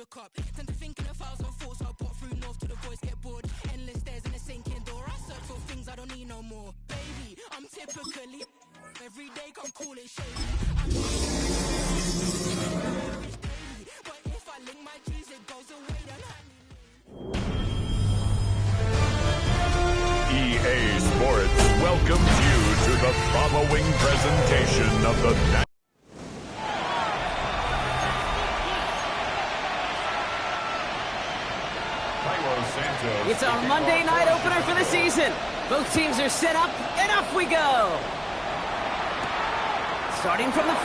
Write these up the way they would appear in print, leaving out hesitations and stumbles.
your cup. Tend to think in 1,000 thoughts. I bought through north till the voice get bored. Endless stairs in a sinking door. I search for things I don't need no more. Baby, I'm typically every day come cool and shady. I'm but if I link my G's, it goes away. EA Sports welcomes you to the following presentation of the It's our Monday night opener for the season. Both teams are set up, and off we go. Starting from the 5.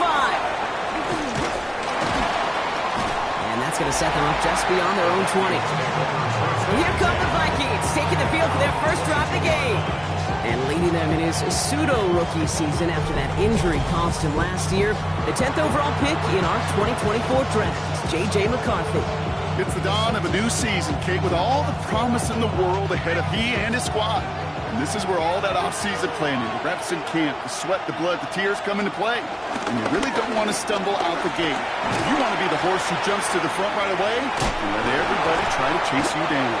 And that's going to set them up just beyond their own 20. So here come the Vikings, taking the field for their first drive of the game. And leading them in his pseudo-rookie season after that injury cost him last year. The 10th overall pick in our 2024 draft, J.J. McCarthy. It's the dawn of a new season, Kate, with all the promise in the world ahead of he and his squad. And this is where all that off-season planning, the reps in camp, the sweat, the blood, the tears come into play. And you really don't want to stumble out the gate. You want to be the horse who jumps to the front right away and let everybody try to chase you down.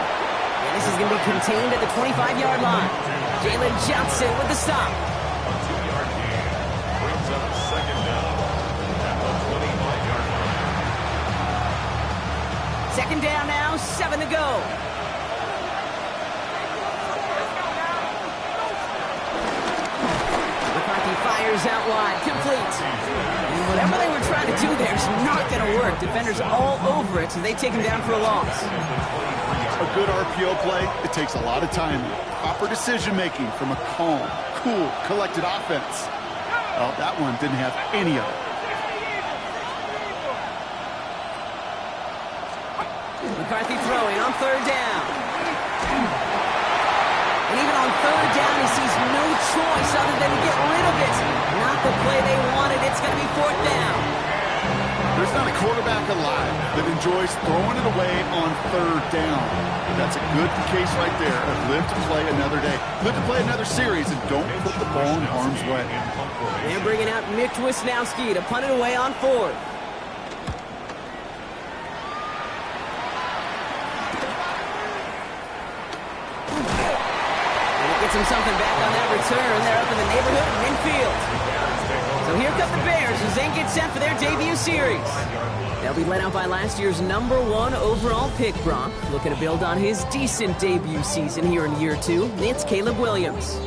And this is going to be contained at the 25-yard line. Jalen Johnson with the stop. A 2-yard gain brings up second down at the 25-yard line. Second down now, 7 to go. McCarthy fires out wide, complete. And whatever they were trying to do there is not going to work. Defenders all over it, so they take him down for a loss. A good RPO play, it takes a lot of timing, proper decision-making from a calm, cool, collected offense. Well, that one didn't have any of it. McCarthy throwing on third down. And even on third down, he sees no choice other than to get rid of it. Not the play they wanted. It's going to be fourth down. There's not a quarterback alive that enjoys throwing it away on third down. That's a good case right there of live to play another day. Live to play another series and don't put the ball in harm's way. They're bringing out Mitch Wisnowski to punt it away on fourth. Some something back on that return. They're up in the neighborhood of midfield. So here come the Bears as they get set for their debut series. They'll be led out by last year's #1 overall pick, Brock. Looking to build on his decent debut season here in year 2. It's Caleb Williams.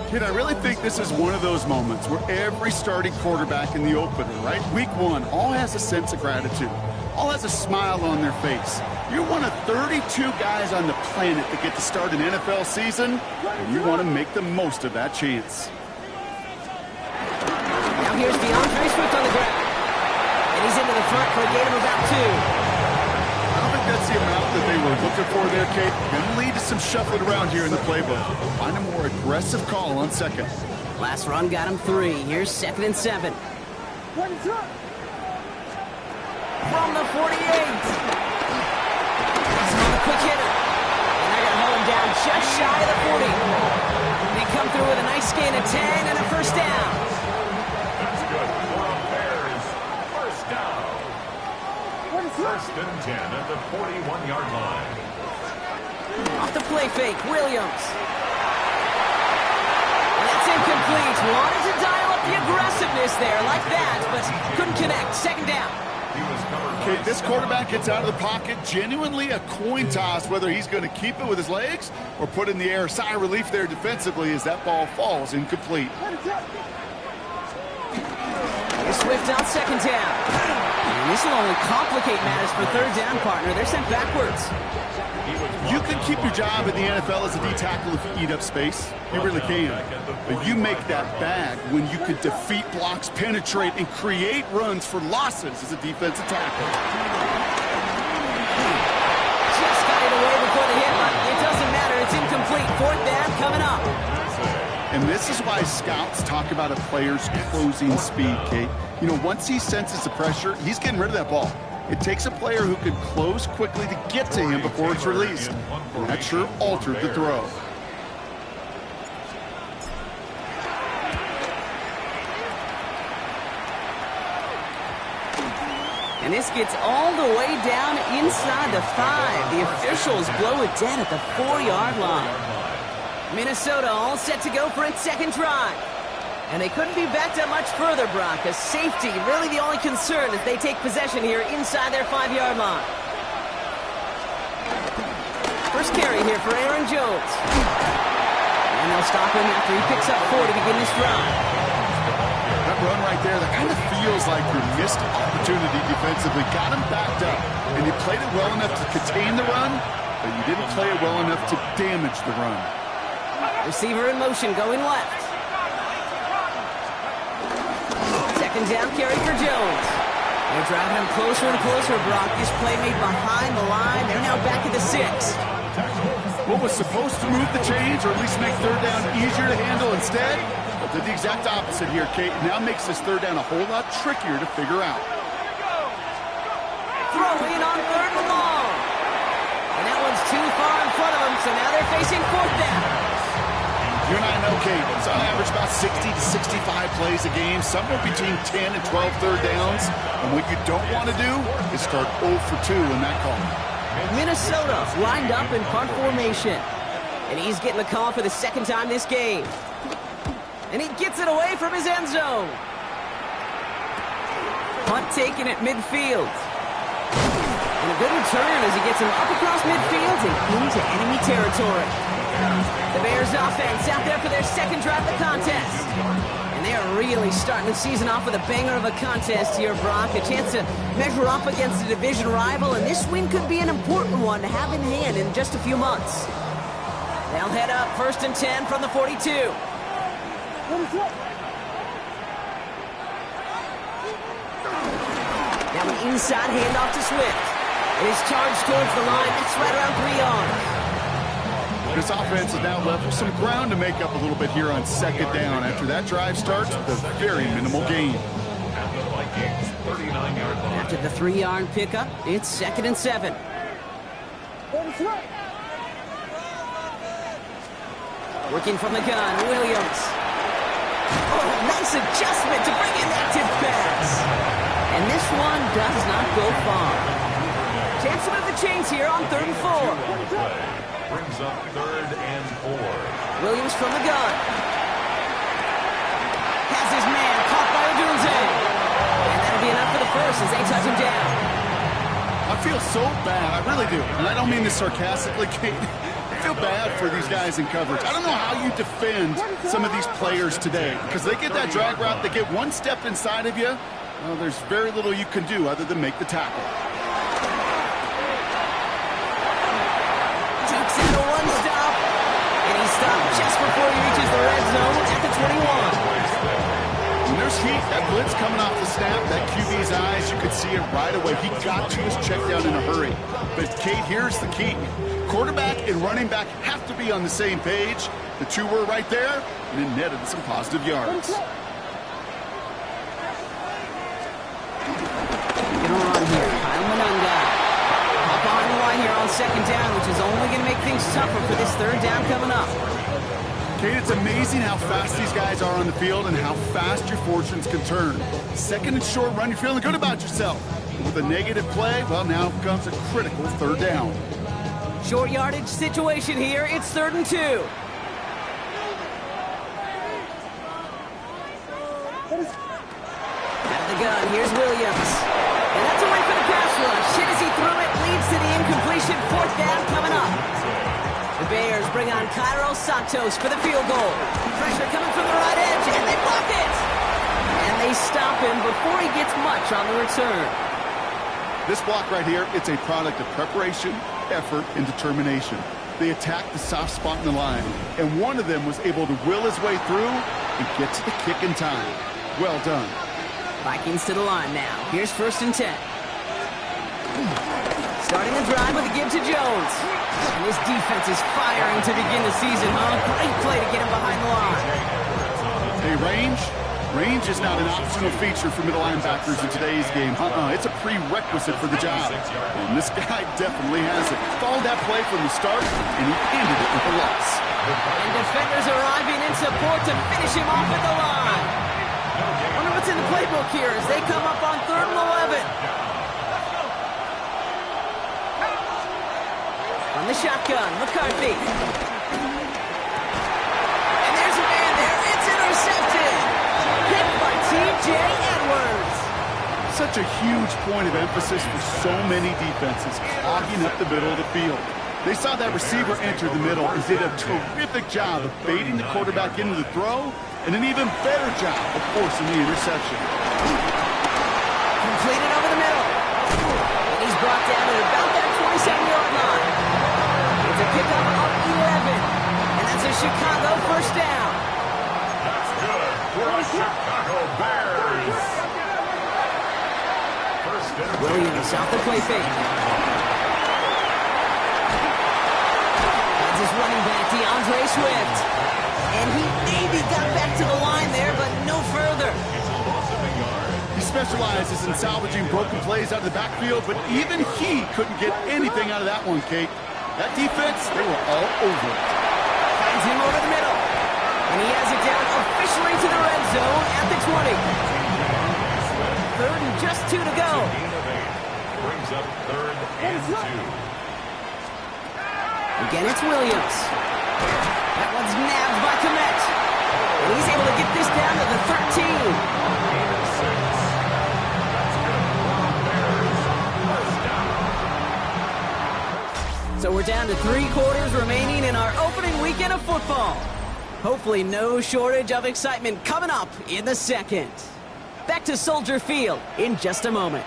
Kid, I really think this is one of those moments where every starting quarterback in the opener, right? Week 1, all has a sense of gratitude. All has a smile on their face. You're one of 32 guys on the planet that get to start an NFL season, and you want to make the most of that chance. Now here's DeAndre Swift on the ground. And he's into the front for a gain of about 2. I don't think that's the amount that they were looking for there, Kate. Going to lead to some shuffling around here in the playbook. Find a more aggressive call on second. Last run got him 3. Here's 2nd and 7. From the 48. Quick hitter. And they're going to hold him down just shy of the 40. They come through with a nice gain of 10 and a first down. That's good for a Bears first down. First and 10 at the 41-yard line. Off the play fake, Williams. And that's incomplete. Wanted to dial up the aggressiveness there like that, but couldn't connect. Second down. Okay, this quarterback gets out of the pocket, genuinely a coin toss whether he's going to keep it with his legs or put in the air. Sigh of relief there defensively as that ball falls incomplete. Swift on second down. And this will only complicate matters for third down, partner. They're sent backwards. You can keep your job in the NFL as a D-tackle if you eat up space. You really can. But you make that bag when you can defeat blocks, penetrate, and create runs for losses as a defensive tackle. Just got it away before the hit, but it doesn't matter. It's incomplete. Fourth down coming up. And this is why scouts talk about a player's closing speed, Kate. You know, once he senses the pressure, he's getting rid of that ball. It takes a player who can close quickly to get to him before it's released. And that sure altered the throw. And this gets all the way down inside the 5. The officials blow it dead at the 4-yard line. Minnesota all set to go for its second try. And they couldn't be backed up much further, Brock. A safety really the only concern as they take possession here inside their 5-yard line. First carry here for Aaron Jones. And they'll stop him after he picks up 4 to begin this drive. That run right there, that kind of feels like your missed opportunity defensively. Got him backed up, and you played it well enough to contain the run, but you didn't play it well enough to damage the run. Receiver in motion going left. Second down carry for Jones. They're driving him closer and closer, Brock. This play made behind the line. They're now back at the 6. What was supposed to move the chains, or at least make third down easier to handle instead, did the exact opposite here, Kate. Now makes this third down a whole lot trickier to figure out. Throwing on 3rd and long. And that one's too far in front of them, so now they're facing 4th down. You and I know, Kate, it's on average about 60 to 65 plays a game, somewhere between 10 and 12 third downs. And what you don't want to do is start 0 for 2 in that call. Minnesota lined up in punt formation. And he's getting the call for the second time this game. And he gets it away from his end zone. Punt taken at midfield. And a good return as he gets him up across midfield and into enemy territory. The Bears offense out there for their second drive of the contest. And they are really starting the season off with a banger of a contest here, Brock. A chance to measure up against a division rival, and this win could be an important one to have in hand in just a few months. They'll head up 1st and 10 from the 42. Now an inside handoff to Swift. It is charged towards the line. That's right around 3 yards. This offense has now left some ground to make up a little bit here on second down. After that drive starts, the very minimal gain. After the 3-yard pickup, it's 2nd and 7. Working from the gun, Williams. Oh, nice adjustment to bring in that tip pass. And this one does not go far. Chance to move the chains here on 3rd and 4. Brings up 3rd and 4. Williams from the gun. Has his man caught by Odunze. And that'll be enough for the first as they touch him down. I feel so bad, I really do. And I don't mean this sarcastically, Kate. I feel bad for these guys in coverage. I don't know how you defend some of these players today, because they get that drag route, they get one step inside of you. Well, there's very little you can do other than make the tackle. Takes it to one stop, and he stopped just before he reaches the red zone at the 21. When there's heat, that blitz coming off the snap, that QB's eyes, you could see it right away. He got to his check down in a hurry. But, Kate, here's the key. Quarterback and running back have to be on the same page. The two were right there, and it netted some positive yards. Get a run here. Kyle Monunga. Up on the line here on second down, which is only going to make things tougher for this third down coming up. Kate, it's amazing how fast these guys are on the field and how fast your fortunes can turn. Second and short run, you're feeling good about yourself. With a negative play, well, now comes a critical third down. Short yardage situation here. It's 3rd and 2. Out of the gun, here's Williams. And that's away for the pass rush. Hit as he threw it, leads to the incompletion. 4th down coming up. The Bears bring on Cairo Santos for the field goal. Pressure coming from the right edge, and they block it. And they stop him before he gets much on the return. This block right here, it's a product of preparation, effort, and determination. They attacked the soft spot in the line, and one of them was able to will his way through and get to the kick in time. Well done. Vikings to the line now. Here's 1st and 10. Starting the drive with a give to Jones. And this defense is firing to begin the season, huh? Great play to get him behind the line. Hey, range is not an optional feature for middle linebackers in today's game. It's a prerequisite for the job. And this guy definitely has it. Followed that play from the start, and he ended it with a loss. And defenders arriving in support to finish him off at the line. Wonder what's in the playbook here as they come up on 3rd and 11. shotgun. McCarthy. And there's a man there. It's intercepted. Hit by T.J. Edwards. Such a huge point of emphasis for so many defenses, clogging up the middle of the field. They saw that receiver enter the middle and did a terrific job of baiting the quarterback into the throw, and an even better job of forcing the interception. Completed over the middle. And he's brought down at about that 27-yard line. It's a pickup of 11. And that's a Chicago first down. That's good for the Chicago Bears. First down. Williams off the play fake. That's his running back, DeAndre Swift. And he maybe got back to the line there, but no further. It's a loss of a yard. He specializes in salvaging broken plays out of the backfield, but even he couldn't get anything out of that one, Kate. That defense, they were all over it. Finds him over the middle. And he has it down officially to the red zone at the 20. Third and just 2 to go. Gain of 8 brings up third and 2. Again, it's Williams. That one's nabbed by Komet. And he's able to get this down to the 13. Gain of 6. That's good for the Bears. First down. So we're down to 3 quarters remaining in our opening weekend of football. Hopefully no shortage of excitement coming up in the second. Back to Soldier Field in just a moment.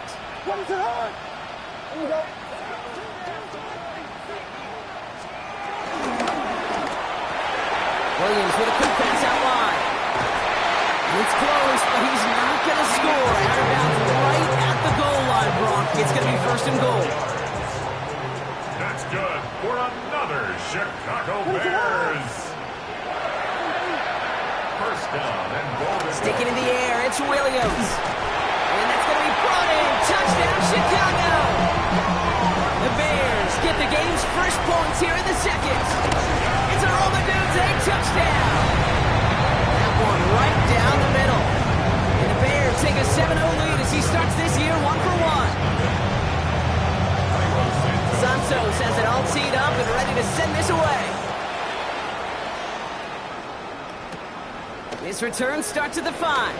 Williams with a quick pass out wide. And it's close, but he's not going to score. Out of bounds right at the goal line, Brock. It's going to be first and goal. That's good for another Chicago Bears. First down and goal. Stick it in the air. It's Williams. And that's going to be brought in. Touchdown, Chicago. The Bears get the game's first points here in the second. It's a Romaduze touchdown. That one right down the middle. And the Bears take a 7-0 lead as he starts this year 1 for 1. Santos has it all teed up and ready to send this away. This return starts at the 5.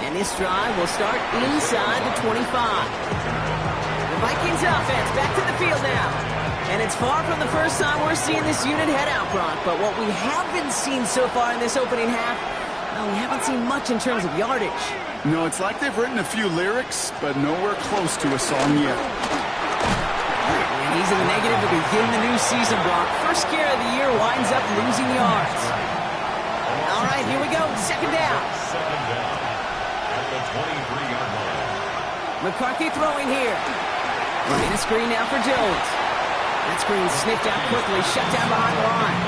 And this drive will start inside the 25. The Vikings offense back to the field now. And it's far from the first time we're seeing this unit head out, Brock. But what we haven't seen so far in this opening half, well, we haven't seen much in terms of yardage. No, it's like they've written a few lyrics, but nowhere close to a song yet. And he's in the negative to begin the new season, Brock. First scare of the year winds up losing yards. All right, here we go. Second down. Second down at the 23-yard line. McCarthy throwing here. Running a screen now for Jones. That screen sniffed out quickly, shut down behind the line.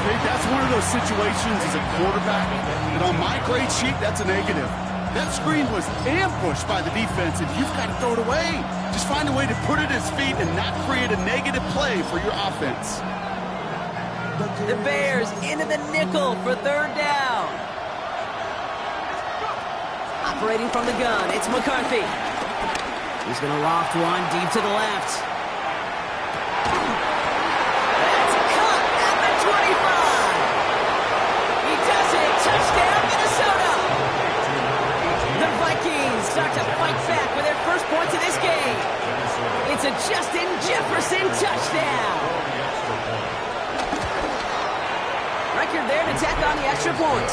Hey, that's one of those situations as a quarterback that on my grade sheet, that's a negative. That screen was ambushed by the defense, and you've got to throw it away. Just find a way to put it at his feet and not create a negative play for your offense. The Bears into the nickel for third down. Operating from the gun, it's McCarthy. He's going to loft one deep to the left. That's cut at the 25. He does it. Touchdown, Minnesota. The Vikings start to fight back with their first points of this game. It's a Justin Jefferson touchdown. Record there to tack on the extra point.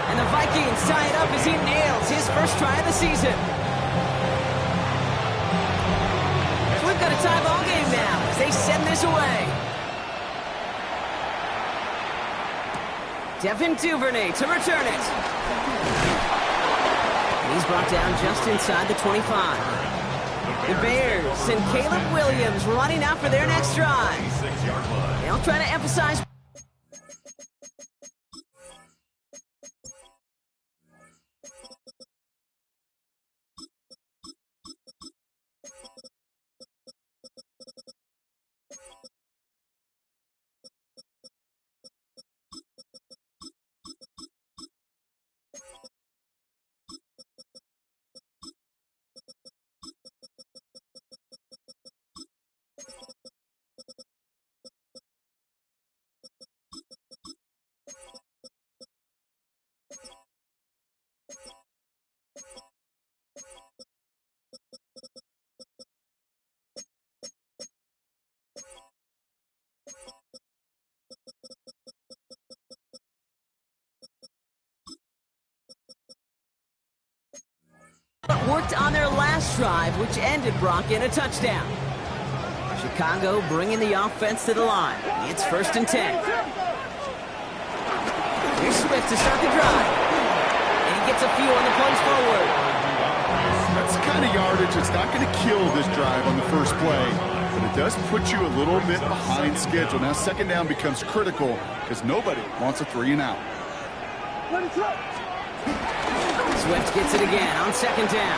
And the Vikings tie it up as he nails his first try of the season. So we've got a tie ball game now as they send this away. Devin Duvernay to return it. And he's brought down just inside the 25. The Bears and Caleb Williams running out for their next drive. They'll try to emphasize But worked on their last drive, which ended Brock in a touchdown. Chicago bringing the offense to the line. It's 1st and 10. Here's Swift to start the drive. And he gets a few on the plunge forward. That's the kind of yardage that's not going to kill this drive on the first play, but it does put you a little bit behind schedule. Now 2nd down becomes critical because nobody wants a 3 and out. Swift gets it again on 2nd down.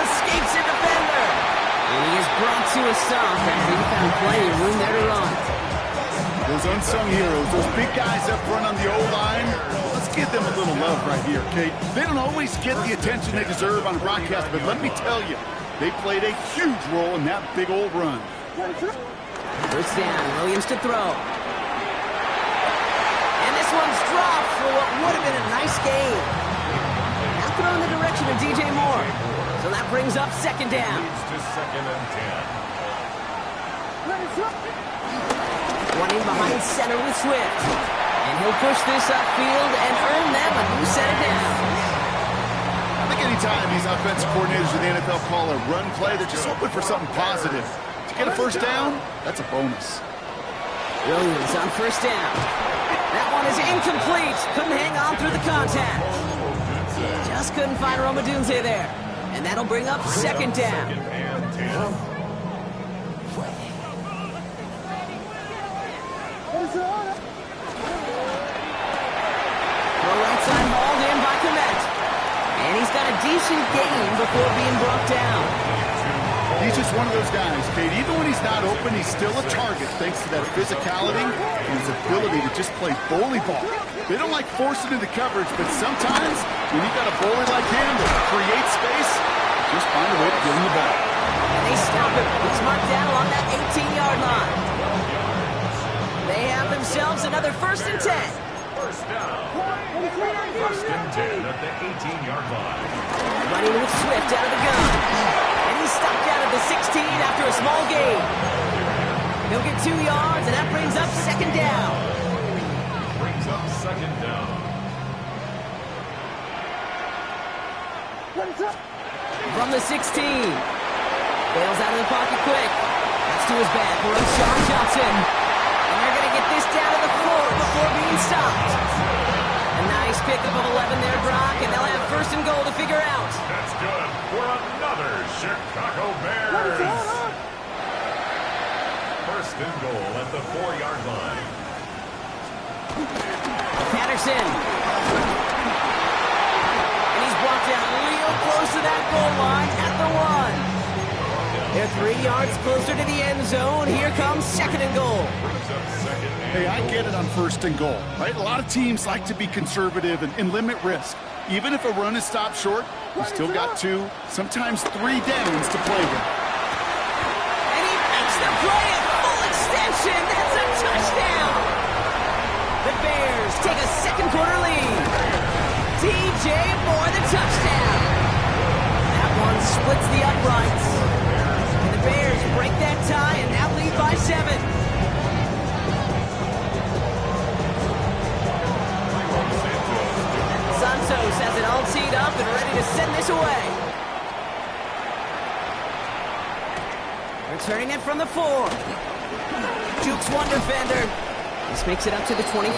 Escapes a defender. And he is brought to a stop as he found plenty of room there to run. Those unsung heroes, those big guys up front on the O-line, let's give them a little love right here, Kate. They don't always get the attention they deserve on broadcast, but let me tell you, they played a huge role in that big old run. 1st down, Williams to throw. And this one's dropped for what would have been a nice gain. Now throw in the direction of DJ Moore. So that brings up 2nd down. Leads to 2nd and 10. Running behind center with Swift. And he'll push this upfield and earn them a new set of downs. I think anytime these offensive coordinators in the NFL call a run play, they're just hoping for something positive. To get a 1st down, that's a bonus. Williams on 1st down. That one is incomplete. Couldn't hang on through the contact. Just couldn't find Romadunze there. And that'll bring up 2nd down. 2nd and 10. Right side hauled in by Komet. And he's got a decent gain before being brought down. He's just one of those guys, Kate. Even when he's not open, he's still a target thanks to that physicality and his ability to just play bully ball. They don't like forcing into coverage, but sometimes when you got a bully like him to create space, just find a way to give him the ball. And they stop him. He's marked down along that 18-yard line. They have themselves another 1st and 10. 1st down. 1st and 10 at the 18-yard line. Running with Swift out of the gun. And he's stopped out at the 16 after a small gain. He'll get 2 yards, and that brings up 2nd down. Brings up 2nd down. From the 16. Bails out of the pocket quick. That's to his back. Runs Sean Johnson. And they're going to get this down to the 4 before being stopped. A nice pickup of 11 there, Brock, and they'll have 1st and goal to figure out. That's good for another Chicago Bears. 1st and goal at the 4-yard line. Patterson. And he's brought down real close to that goal line at the 1. They're 3 yards closer to the end zone. Here comes 2nd and goal. Hey, I get it on 1st and goal, right? A lot of teams like to be conservative and limit risk. Even if a run is stopped short, you still got 2, sometimes 3 downs to play with. And he makes the play at full extension. That's a touchdown. The Bears take a 2nd quarter lead. DJ Moore, the touchdown. That one splits the uprights. And the Bears break that tie and now lead by 7. Santos has it all teed up and ready to send this away. Returning it from the 4. Jukes one defender. This makes it up to the 25.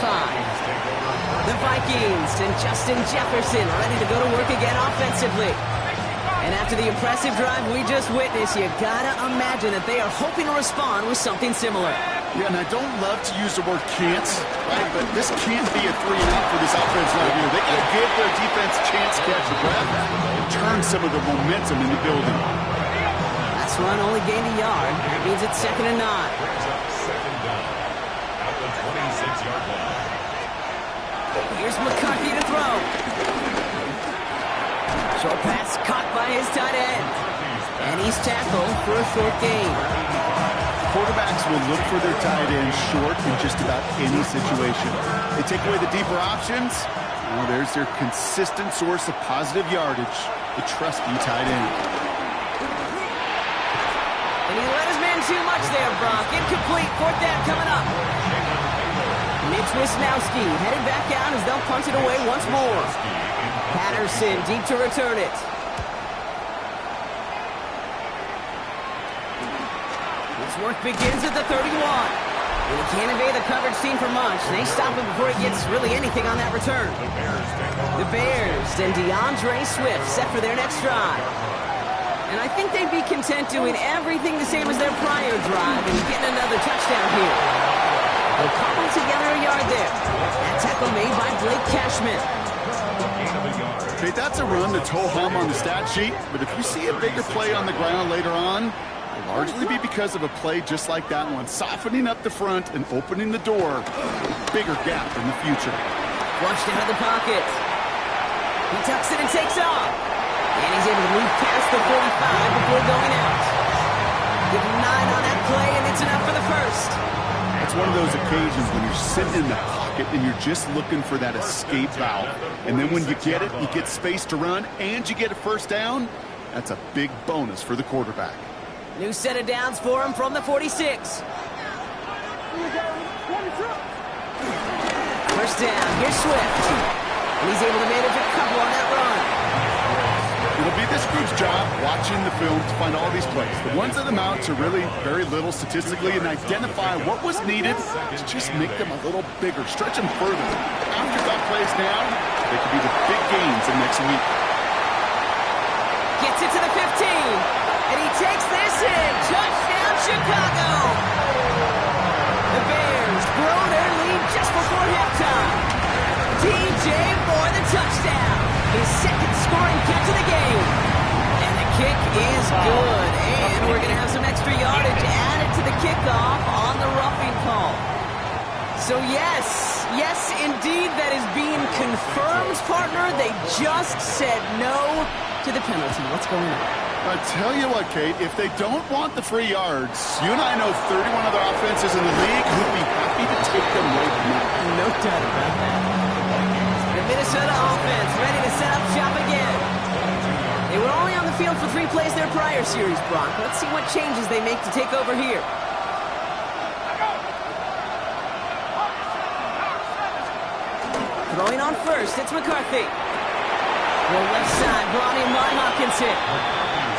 The Vikings and Justin Jefferson ready to go to work again offensively. And after the impressive drive we just witnessed, you gotta imagine that they are hoping to respond with something similar. Yeah, and I don't love to use the word can't, right? But this can't be a 3 and out for this offense right here. They got to give their defense a chance to catch the breath and turn some of the momentum in the building. Last run only gained a yard. That means it's 2nd and 9. Brings up 2nd down at the 26-yard line. Here's McCarthy to throw. Short pass caught by his tight end. And he's tackled for a short gain. Quarterbacks will look for their tight end short in just about any situation. They take away the deeper options. Well, there's their consistent source of positive yardage, the trusty tight end. And he let his man too much there, Brock. Incomplete. 4th down coming up. Mitch Wisnowski headed back out as they'll punch it away once more. Patterson deep to return it. His work begins at the 31. And he can't evade the coverage team for much. They stop him before he gets really anything on that return. The Bears and DeAndre Swift set for their next drive. And I think they'd be content doing everything the same as their prior drive and getting another touchdown here. They'll cobble together a yard there. That tackle made by Blake Cashman. Okay, that's a run that's ho-hum on the stat sheet, but if you see a bigger play on the ground later on, it'll largely be because of a play just like that one, softening up the front and opening the door for a bigger gap in the future. Flushed out of the pocket. He tucks it and takes off. And he's able to move past the 45 before going out. Give him 9 on that play, and it's enough for the first. It's one of those occasions when you're sitting in the pocket and you're just looking for that escape valve. And then when you get it, you get space to run, and you get a first down. That's a big bonus for the quarterback. New set of downs for him from the 46. First down, here's Swift. And he's able to manage a couple on that run. It'll be this group's job watching the film to find all these plays. The ones that amount to really very little statistically and identify what was needed to just make them a little bigger, stretch them further. After that plays down, they could be the big gains in next week. Gets it to the 15. And he takes this in. Touchdown, Chicago. The Bears grow their lead just before halftime. DJ for the touchdown. His second scoring catch of the game. And the kick is good. And we're going to have some extra yardage added to the kickoff on the roughing call. So yes, indeed, that is being confirmed, partner. They just said no to the penalty. What's going on? I tell you what, Kate, if they don't want the free yards, you and I know 31 other offenses in the league who'd be happy to take them right now. No doubt about that. The Minnesota offense ready to set up shop again. They were only on the field for 3 plays their prior series, Brock. Let's see what changes they make to take over here. Throwing on first, it's McCarthy. Well, left side, brought in by Hawkinson.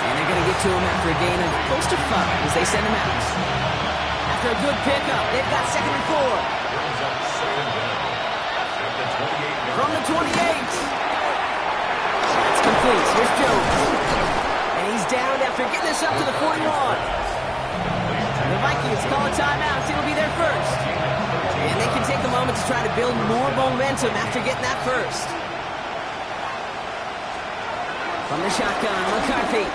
And they're going to get to him after a gain of close to 5 as they send him out. After a good pickup, they've got 2nd and 4. From the 28. That's complete. Here's Jones. And he's down after getting this up to the 41. The Vikings call a timeout. It'll be their first. And they can take a moment to try to build more momentum after getting that first. From the shotgun, McCarthy.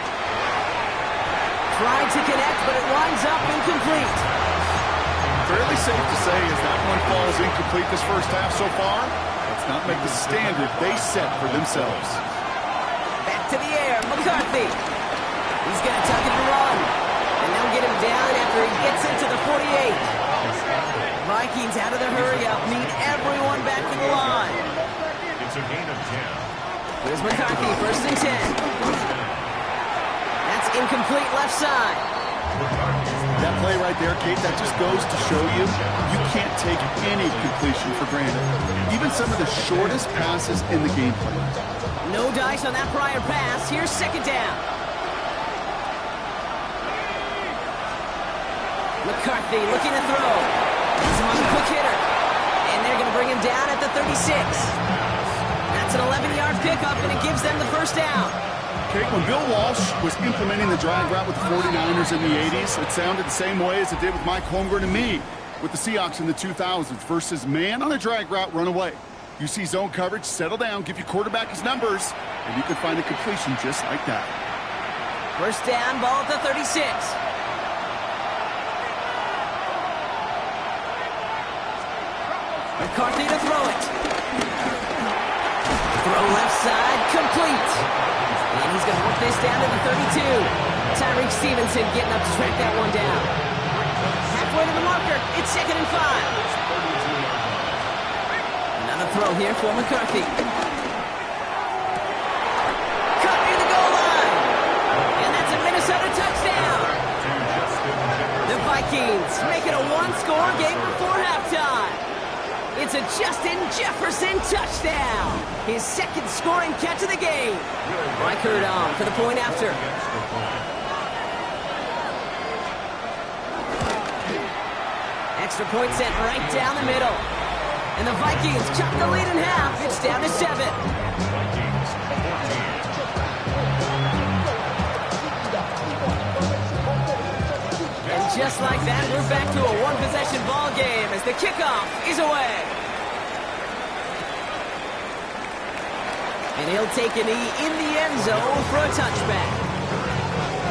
Tried to connect, but it winds up incomplete. Fairly safe to say as that one falls incomplete this first half so far, let's not make the standard they set for themselves. Back to the air, McCarthy. He's going to tuck it and run. And they'll get him down after he gets into the 48. Vikings out of the hurry-up, need everyone back to the line. It's a gain of 10. Here's McCarthy, 1st and 10. That's incomplete left side. That play right there, Kate, that just goes to show you can't take any completion for granted. Even some of the shortest passes in the game plan. No dice on that prior pass. Here's 2nd down. McCarthy looking to throw. He's on the quick hitter. And they're going to bring him down at the 36. That's an 11-yard pickup, and it gives them the 1st down. Okay, when Bill Walsh was implementing the drag route with the 49ers in the 80s, it sounded the same way as it did with Mike Holmgren and me with the Seahawks in the 2000s versus man on a drag route, run away. You see zone coverage, settle down, give your quarterback his numbers, and you can find a completion just like that. 1st down, ball at the 36. McCarthy to throw it. Throw left side, complete. And he's going to work this down to the 32. Tyreek Stevenson getting up to track that one down. Halfway to the marker, it's 2nd and 5. Another throw here for McCarthy. Cut near the goal line. And that's a Minnesota touchdown. The Vikings make it a one-score game before halftime. It's a Justin Jefferson touchdown. His 2nd scoring catch of the game. Reichert on for the point after. Extra point sent right down the middle. And the Vikings chop the lead in half. It's down to 7. Vikings 14. And just like that, we're back to a one-possession ball game as the kickoff is away. And he'll take a knee in the end zone for a touchback.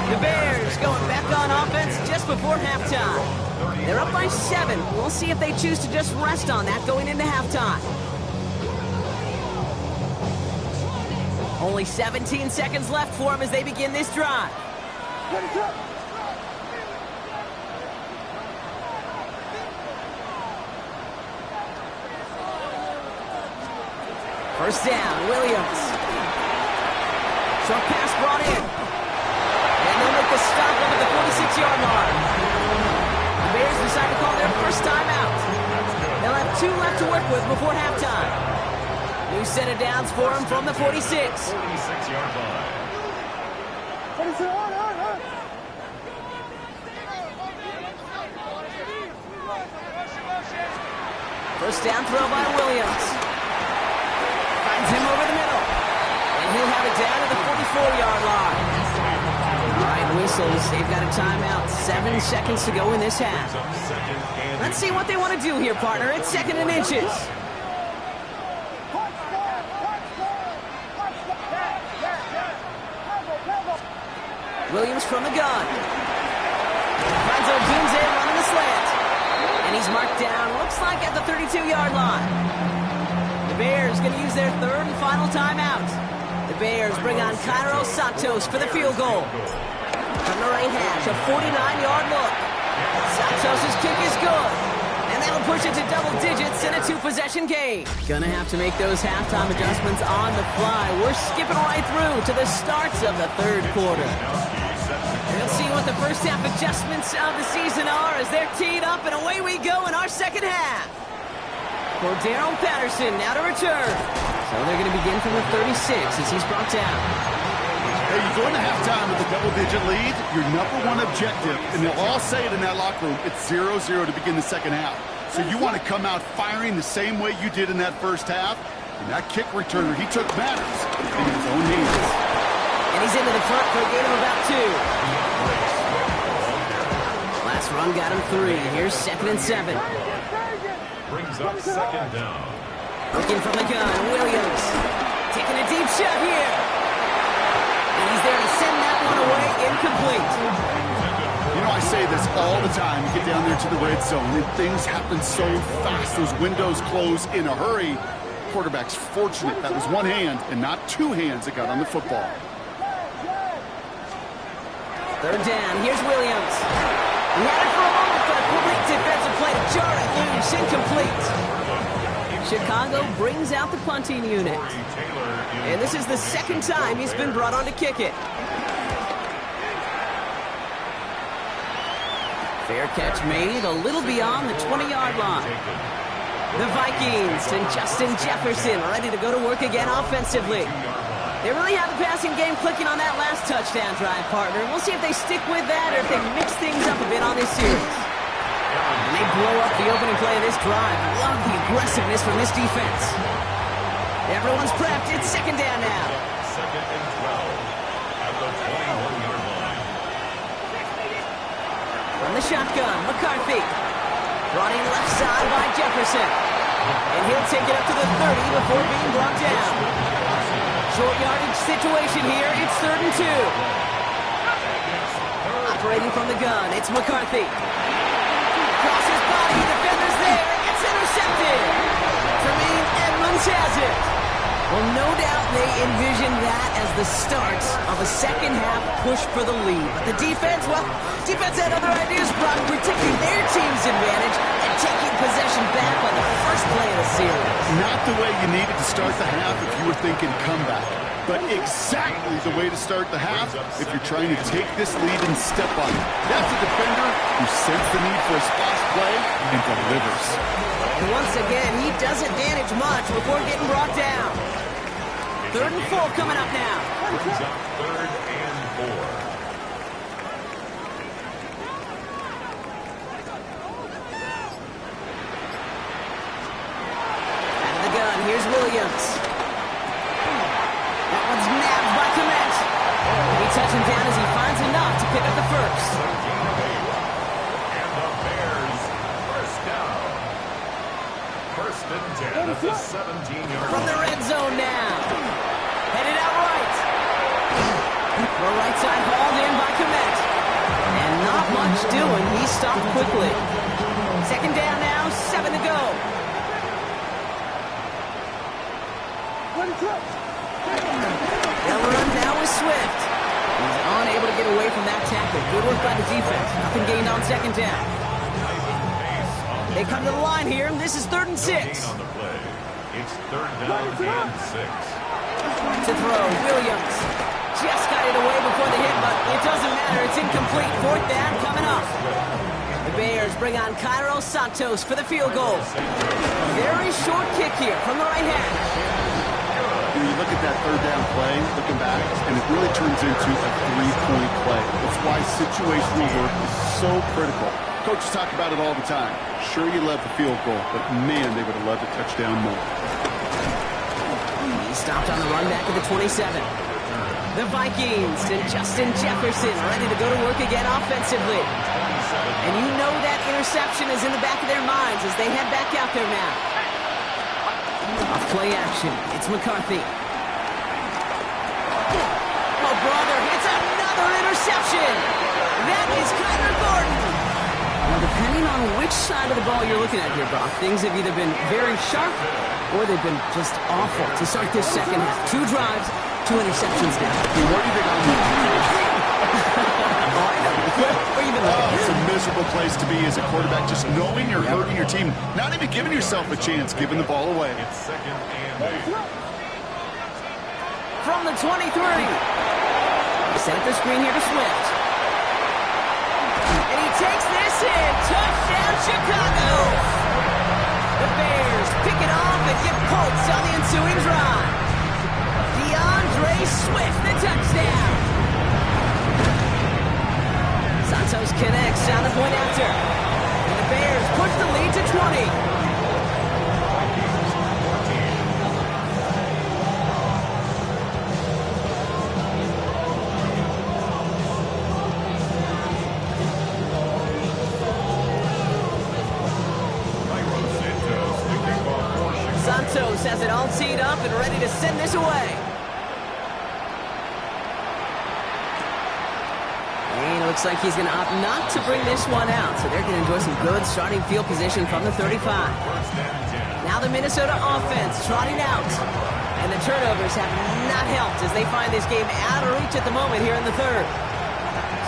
The Bears going back on offense just before halftime. They're up by 7. We'll see if they choose to just rest on that going into halftime. Only 17 seconds left for them as they begin this drive. First down, Williams. Short pass brought in. And they'll make the stop up at the 46-yard line. The Bears decide to call their first timeout. They'll have 2 left to work with before halftime. New set of downs for them from the 46. 46-yard line. First down throw by Williams. Finds him over the middle. And he'll have it down to the 44-yard line. All right, whistles. They've got a timeout. 7 seconds to go in this half. Let's see what they want to do here, partner. It's 2nd and inches. Williams from the gun. Finds Odunze running the slant. And he's marked down, looks like at the 32-yard line. The Bears going to use their 3rd and final timeout. The Bears bring on Cairo Santos for the field goal. From the right hash, a 49-yard look. Santos' kick is good. And that'll push it to double digits in a 2-possession game. Gonna have to make those halftime adjustments on the fly. We're skipping right through to the starts of the 3rd quarter. We'll see what the first half adjustments of the season are as they're teed up, and away we go in our 2nd half. Cordero Patterson now to return. So they're going to begin from the 36 as he's brought down. Hey, you go into halftime with a double-digit lead, your #1 objective, and they'll all say it in that locker room, it's 0-0 to begin the 2nd half. So you want to come out firing the same way you did in that first half, and that kick returner, he took matters in his own hands. And he's into the front for a gain of about 2. Last run got him 3. Here's 2nd and 7. Brings up 2nd down. Looking from the gun, Williams. Taking a deep shot here. And he's there to send that one away, incomplete. You know, I say this all the time. You get down there to the red zone, and things happen so fast. Those windows close in a hurry. Quarterback's fortunate that was one hand and not 2 hands that got on the football. 3rd down, here's Williams. He had it for a moment, but a quick defensive play to jar it loose, incomplete. Chicago brings out the punting unit. And this is the 2nd time he's been brought on to kick it. Fair catch made a little beyond the 20-yard line. The Vikings and Justin Jefferson ready to go to work again offensively. They really have the passing game clicking on that last touchdown drive, partner. We'll see if they stick with that or if they mix things up a bit on this series. And they blow up the opening play of this drive. Love the aggressiveness from this defense. Everyone's prepped. It's 2nd down now. 2nd and 12 at the 21-yard line. From the shotgun, McCarthy. Brought in left side by Jefferson. And he'll take it up to the 30 before being brought down. Short yardage situation here. It's 3rd and 2. Operating from the gun, it's McCarthy. Across his body, defenders there. It's intercepted. Tremaine Edmonds has it. Well, no doubt they envision that as the start of a 2nd half push for the lead. But the defense, well, defense had other ideas, Brock, protecting their team's advantage and taking possession back on the first play of the series. Not the way you needed to start the half if you were thinking comeback, but exactly the way to start the half if you're trying to take this lead and step on it. That's a defender who sensed the need for a splash play and delivers. And once again, he doesn't manage much before getting brought down. 3rd and 4 coming up now. Brings up 3rd and 4. at the 17-yard From the line. red zone now. Headed out right. The right side hauled in by Komet. And not much doing. He stopped quickly. Second down now, 7 to go. They'll run now with Swift. He's unable to get away from that tackle. Good work by the defense. Nothing gained on second down. They come to the line here. This is 3rd and 6. On the play. It's 3rd down and 6. To throw, Williams. Just got it away before the hit, but it doesn't matter. It's incomplete. 4th down coming up. The Bears bring on Cairo Santos for the field goal. Very short kick here from the right hand. When you look at that 3rd down play, looking back, and it really turns into a 3-point play. That's why situational work is so critical. Coaches talk about it all the time. Sure, you love the field goal, but man, they would have loved a touchdown more. He stopped on the run back at the 27. The Vikings and Justin Jefferson ready to go to work again offensively. And you know that interception is in the back of their minds as they head back out there now. Off play action. It's McCarthy. Oh, brother, it's another interception. That is Kyler Gordon. Well, depending on which side of the ball you're looking at here, Brock, things have either been very sharp or they've been just awful to start this second half. 2 drives, 2 interceptions now. What do you think I'm doing? It's a miserable place to be as a quarterback, just knowing you're hurting your team, not even giving yourself a chance, giving the ball away. It's 2nd and 8. From the 23. Set the screen here to Swift. And he takes this in. Touchdown, Chicago! The Bears pick it off and get points on the ensuing drive. DeAndre Swift, the touchdown. Santos connects on the point after. And the Bears push the lead to 20. Santos has it all teed up and ready to send this away. And it looks like he's going to opt not to bring this one out, so they're going to enjoy some good starting field position from the 35. Now the Minnesota offense trotting out. And the turnovers have not helped as they find this game out of reach at the moment here in the 3rd.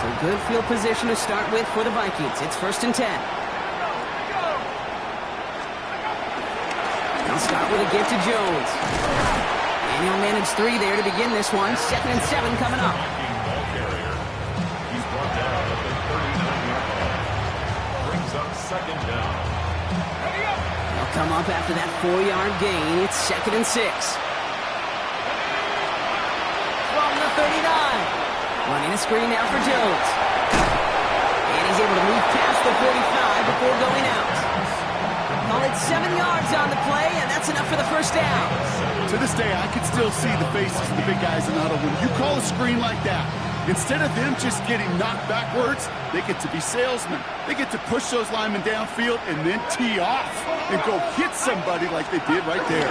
So good field position to start with for the Vikings. It's 1st and 10. They'll start with a give to Jones. And he'll manage 3 there to begin this one. 2nd and 7 coming up. He's brought down at the 39-yard line. Brings up 2nd down. They'll come up after that 4-yard gain. It's 2nd and 6. From the 39. Running a screen now for Jones. And he's able to move past the 45 before going out. Call it 7 yards on the play, and that's enough for the 1st down. To this day, I can still see the faces of the big guys in the huddle. When you call a screen like that, instead of them just getting knocked backwards, they get to be salesmen. They get to push those linemen downfield and then tee off and go hit somebody like they did right there.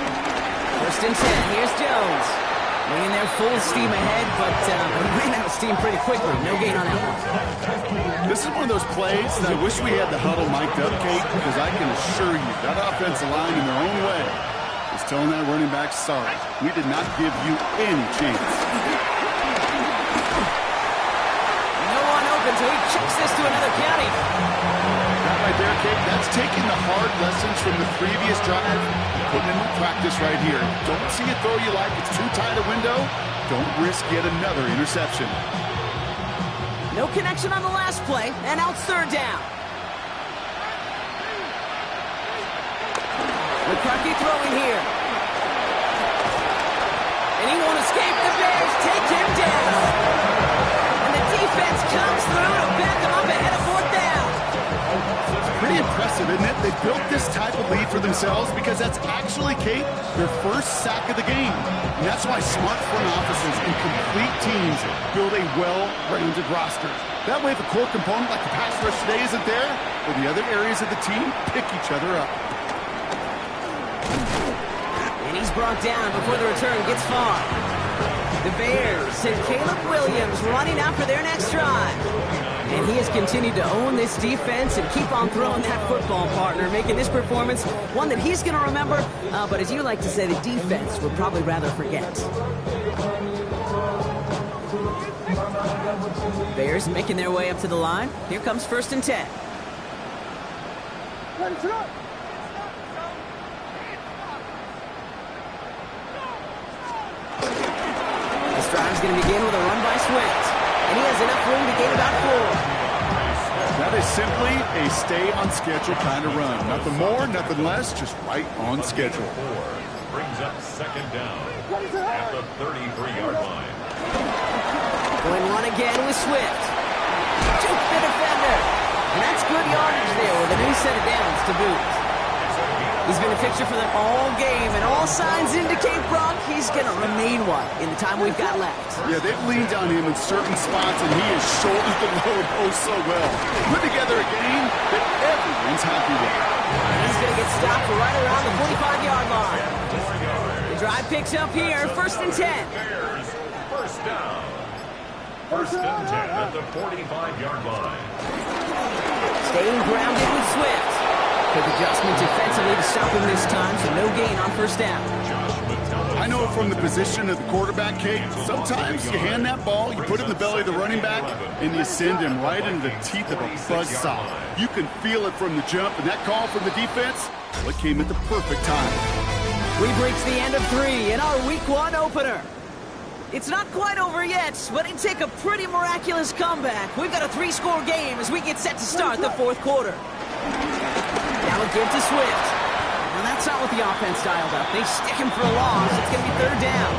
1st and 10. Here's Jones. Bringing their full steam ahead, but he ran out of steam pretty quickly. No gain on that one. This is one of those plays that I wish we had the huddle mic'd up, Kate, because I can assure you that offensive line in their own way is telling that running back, sorry, we did not give you any chance. No one open, so he chucks this to another county. That right there, Kate, that's taking the hard lessons from the previous drive, putting them in practice right here. Don't see a throw you like, it's too tight a window. Don't risk yet another interception. No connection on the last play, and now it's 3rd down. McCarthy throwing here. And he won't escape. The Bears take him down. And the defense comes through to back him up ahead of 4th down. Pretty impressive, isn't it? They built this type of lead for themselves because that's actually, Kate, their first sack of the game. And that's why smart front offices and complete teams build a well-rounded roster. That way, if a core component like the pass rush today isn't there, or the other areas of the team pick each other up. brought down before the return gets far. The Bears and Caleb Williams running out for their next drive. And he has continued to own this defense and keep on throwing that football, partner, making this performance one that he's going to remember, but as you like to say, the defense would probably rather forget. Bears making their way up to the line. Here comes 1st and 10. This drive is going to begin with a run by Swift. And he has enough room to gain about 4. That is simply a stay-on-schedule kind of run. Nothing more, nothing less, just right on schedule. Brings up 2nd down at the 33-yard line. Going run again with Swift. Juke the defender. And that's good yardage there with a new set of downs to boot. He's been a fixture for them all game, and all signs indicate, Brock, he's going to remain one in the time we've got left. Yeah, they've leaned on him in certain spots, and he has shouldered the load oh so well. Put together a game that everyone's happy with. He's going to get stopped right around the 45-yard line. The drive picks up here, 1st and 10. Bears, 1st down. 1st and 10 at the 45-yard line. Staying grounded with Swift. Quick adjustment defensively to stop him this time, so no gain on 1st down. I know from the position of the quarterback, Kate, sometimes you hand that ball, you put it in the belly of the running back, and you send him right into the teeth of a buzzsaw. You can feel it from the jump, and that call from the defense, well, it came at the perfect time. We've reached the end of 3 in our Week 1 opener. It's not quite over yet, but it'd take a pretty miraculous comeback. We've got a 3-score game as we get set to start the 4th quarter. Now a give to Swift. Now that's not what the offense dialed up. They stick him for a loss. It's going to be 3rd down.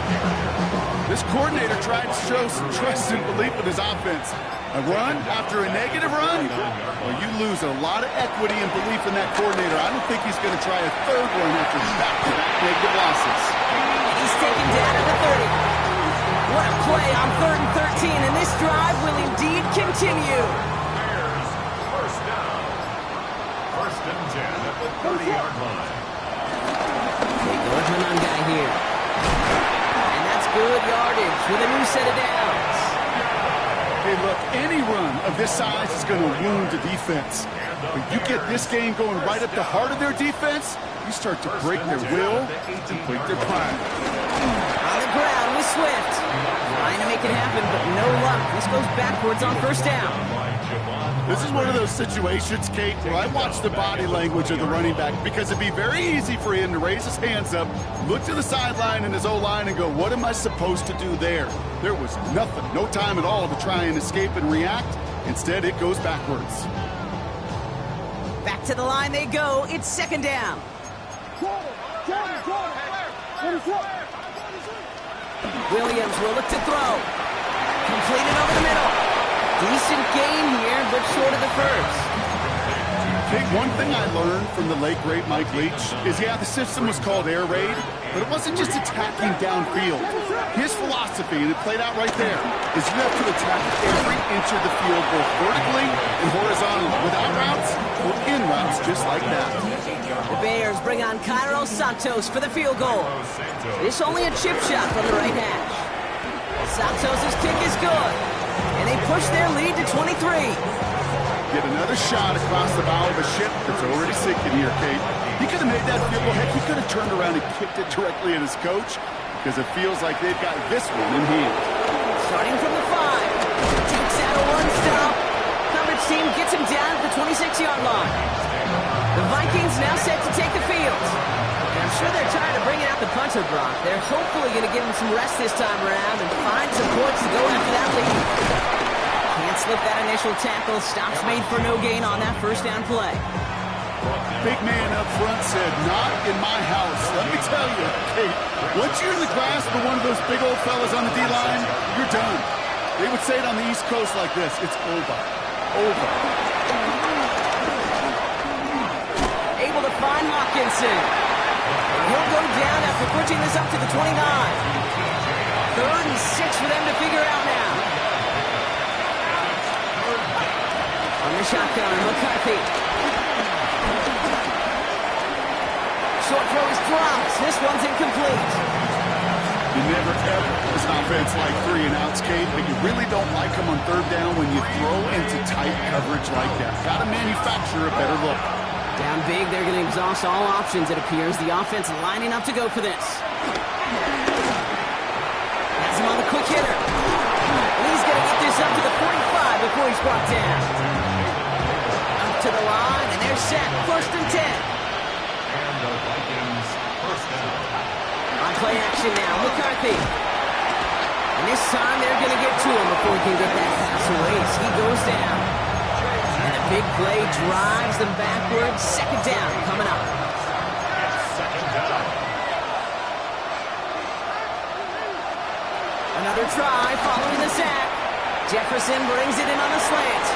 This coordinator tried to show some trust and belief in his offense. A run after a negative run? Well, you lose a lot of equity and belief in that coordinator. I don't think he's going to try a 3rd one after back-to-back negative losses. He's taken down at the 30. What a play on 3rd and 13, and this drive will indeed continue. Bears, 1st down. 1st and 10 at the 30-yard line. They go with an guy here. And that's good yardage with a new set of downs. Hey, look, any run of this size is going to wound the defense. But you get this game going right at the heart of their defense, you start to break their will and break their pride. On the ground with Swift. Trying to make it happen, but no luck. This goes backwards on 1st down. This is one of those situations, Kate, where I watch the body language of the running back because it'd be very easy for him to raise his hands up, look to the sideline and his O-line and go, what am I supposed to do there? There was nothing, no time at all to try and escape and react. Instead, it goes backwards. Back to the line they go. It's 2nd down. Williams will look to throw. Completed over the middle. Decent gain here, but short of the 1st. Hey, one thing I learned from the late great Mike Leach is, yeah, the system was called air raid, but it wasn't just attacking downfield. His philosophy, and it played out right there, is you have to attack every inch of the field, both vertically and horizontally, without routes or in routes, just like that. The Bears bring on Cairo Santos for the field goal. This only a chip shot from the right hash. Santos' kick is good, and they push their lead to 23. Get another shot across the bow of a ship that's already sinking here, Kate. He could have made that field goal. Heck, he could have turned around and kicked it directly at his coach because it feels like they've got this one in hand. Starting from the 5. Takes out a 1-stop. Coverage team gets him down at the 26-yard line. The Vikings now set to take the field. And I'm sure they're tired of bringing out the punter, Brock. They're hopefully going to give him some rest this time around and find some points to go after that lead. Can't slip that initial tackle. Stops made for no gain on that 1st down play. Big man up front said, not in my house. Let me tell you, Kate, once you're in the grasp of one of those big old fellas on the D-line, you're done. They would say it on the East Coast like this, it's over. Over. Able to find Hawkinson. He'll go down after pushing this up to the 29. 3rd and 6 for them to figure out now. On the shotgun, McCarthy. Short throw is dropped. This one's incomplete. You never ever this offense like 3 and outs, Kate, but you really don't like them on third down when you throw into tight coverage like that. Got to manufacture a better look. Down big, they're going to exhaust all options, it appears. The offense lining up to go for this. Has him on the quick hitter. And he's going to get this up to the 45 before he's brought down. Up to the line, and they're set. 1st and 10. And the Vikings first down. On play action now, McCarthy. And this time they're going to get to him before he can get that pass away as he goes down. And a big play drives them backwards. 2nd down coming up. 2nd down. Another try following the sack. Jefferson brings it in on a slant.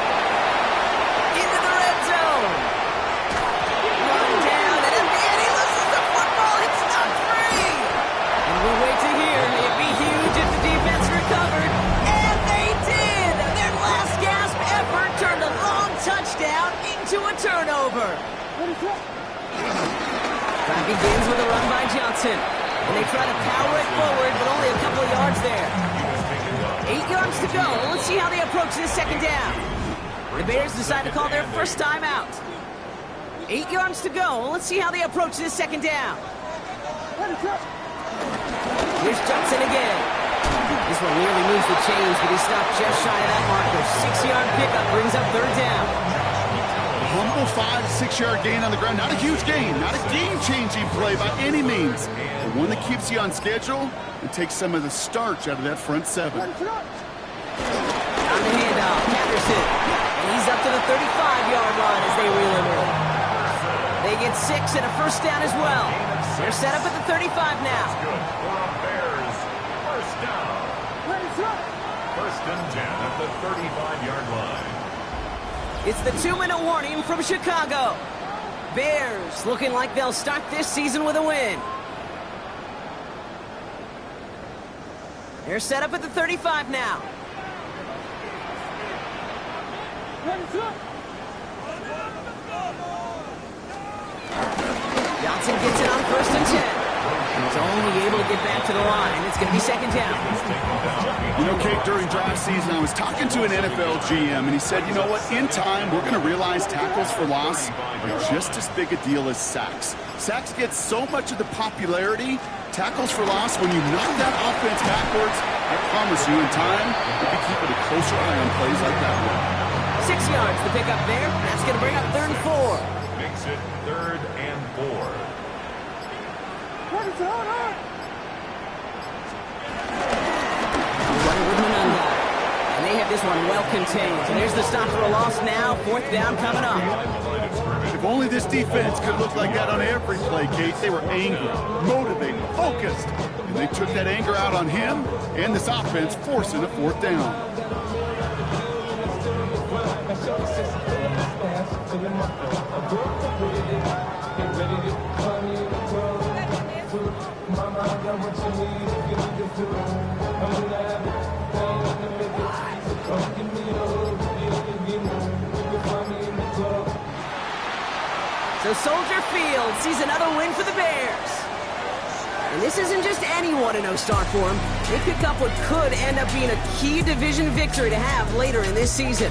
Into the red zone. Run down, and at the end he loses the football. It's not free. And we'll wait to hear. It'd be huge if the defense recovered. And they did. Their last gasp effort turned a long touchdown into a turnover. Drive begins with a run by Johnson. And they try to power it forward, but only a couple of yards there. 8 yards to go. Let's see how they approach this 2nd down. The Bears decide to call their first time out. 8 yards to go. Let's see how they approach this 2nd down. Here's Johnson again. This one nearly moves the chains, but he stopped just shy of that marker. 6-yard pickup brings up 3rd down. Humble 5-6-yard gain on the ground. Not a huge gain, not a game-changing play by any means. But one that keeps you on schedule and takes some of the starch out of that front 7. On the handoff, Patterson. And he's up to the 35-yard line as they reel him in. They get 6 and a 1st down as well. They're set up at the 35 now. Good for a Bears first down. 1st and 10 at the 35-yard line. It's the 2-minute warning from Chicago. Bears looking like they'll start this season with a win. They're set up at the 35 now. Johnson gets it on 1st and 10. He's only able to get back to the line. It's going to be 2nd down. You know, Kate, during draft season, I was talking to an NFL GM, and he said, you know what, in time, we're going to realize tackles for loss are just as big a deal as sacks. Sacks get so much of the popularity. Tackles for loss, when you knock that offense backwards, I promise you, in time, you can keep a closer eye on plays like that one. 6 yards to pick up there. That's going to bring up 3rd and 4. Makes it 3rd and 4. And they have this one well contained. So there's the stop for a loss now. 4th down coming up. If only this defense could look like that on every play, Kate. They were angry, motivated, focused. And they took that anger out on him and this offense, forcing a 4th down. So Soldier Field sees another win for the Bears. And this isn't just any 1-0 start for them. They pick up what could end up being a key division victory to have later in this season.